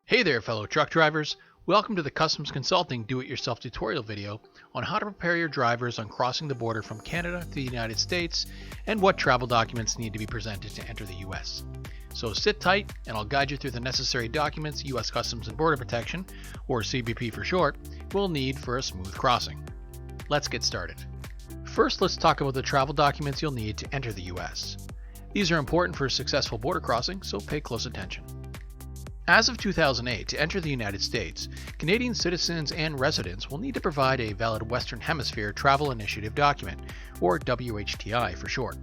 Hey there, fellow truck drivers. Welcome to the Customs Consulting Do-It-Yourself tutorial video on how to prepare your drivers on crossing the border from Canada to the United States and what travel documents need to be presented to enter the US. So sit tight and I'll guide you through the necessary documents US Customs and Border Protection, or CBP for short, will need for a smooth crossing. Let's get started. First, let's talk about the travel documents you'll need to enter the US. These are important for a successful border crossing, so pay close attention. As of 2008, to enter the United States, Canadian citizens and residents will need to provide a valid Western Hemisphere Travel Initiative document, or WHTI for short.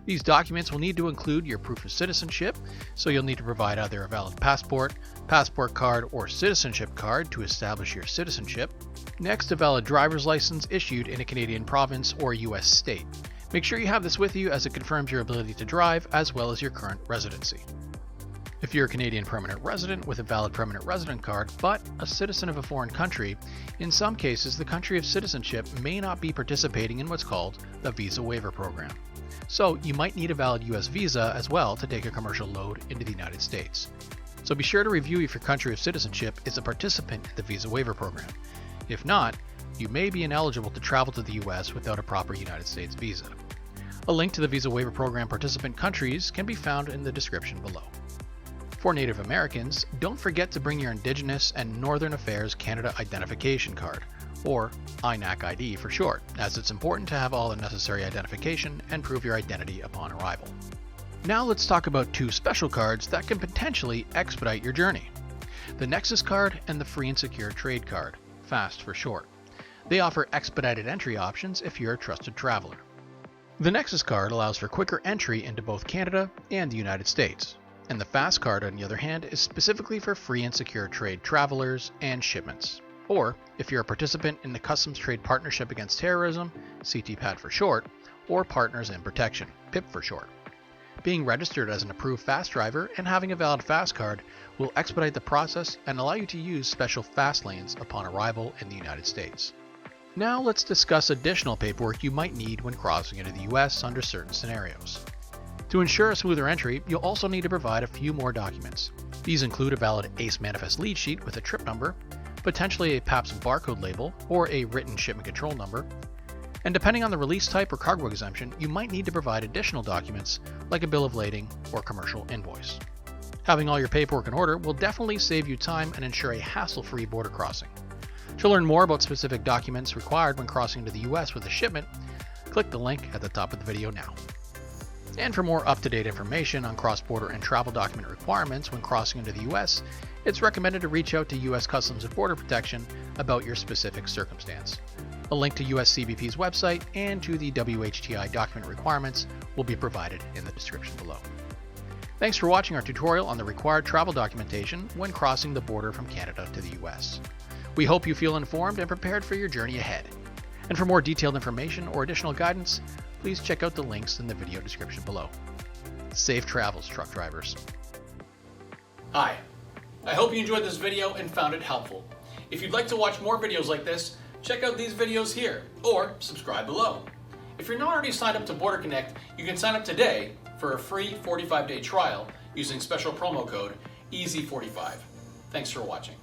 These documents will need to include your proof of citizenship, so you'll need to provide either a valid passport, passport card, or citizenship card to establish your citizenship. Next, a valid driver's license issued in a Canadian province or US state. Make sure you have this with you as it confirms your ability to drive as well as your current residency. If you're a Canadian permanent resident with a valid permanent resident card, but a citizen of a foreign country, in some cases the country of citizenship may not be participating in what's called the Visa Waiver Program. So you might need a valid US visa as well to take a commercial load into the United States. So be sure to review if your country of citizenship is a participant in the Visa Waiver Program. If not, you may be ineligible to travel to the US without a proper United States visa. A link to the Visa Waiver Program participant countries can be found in the description below. For Native Americans, don't forget to bring your Indigenous and Northern Affairs Canada Identification Card, or INAC ID for short, as it's important to have all the necessary identification and prove your identity upon arrival. Now let's talk about two special cards that can potentially expedite your journey: the Nexus Card and the Free and Secure Trade Card, FAST for short. They offer expedited entry options if you're a trusted traveler. The Nexus Card allows for quicker entry into both Canada and the United States, and the FAST Card, on the other hand, is specifically for free and secure trade travelers and shipments, or if you're a participant in the Customs Trade Partnership Against Terrorism, CTPAT for short, or Partners in Protection, PIP for short. Being registered as an approved FAST driver and having a valid FAST card will expedite the process and allow you to use special FAST lanes upon arrival in the United States. Now let's discuss additional paperwork you might need when crossing into the US under certain scenarios. To ensure a smoother entry, you'll also need to provide a few more documents. These include a valid ACE Manifest lead sheet with a trip number, potentially a PAPS barcode label, or a written shipment control number. And depending on the release type or cargo exemption, you might need to provide additional documents like a bill of lading or commercial invoice. Having all your paperwork in order will definitely save you time and ensure a hassle-free border crossing. To learn more about specific documents required when crossing into the US with a shipment, click the link at the top of the video now. And for more up-to-date information on cross-border and travel document requirements when crossing into the US, it's recommended to reach out to US Customs and Border Protection about your specific circumstance. A link to US CBP's website and to the WHTI document requirements will be provided in the description below. Thanks for watching our tutorial on the required travel documentation when crossing the border from Canada to the US. We hope you feel informed and prepared for your journey ahead. And for more detailed information or additional guidance, please check out the links in the video description below. Safe travels, truck drivers. Hi, I hope you enjoyed this video and found it helpful. If you'd like to watch more videos like this, check out these videos here or subscribe below. If you're not already signed up to Border Connect, you can sign up today for a free 45-day trial using special promo code EASY45. Thanks for watching.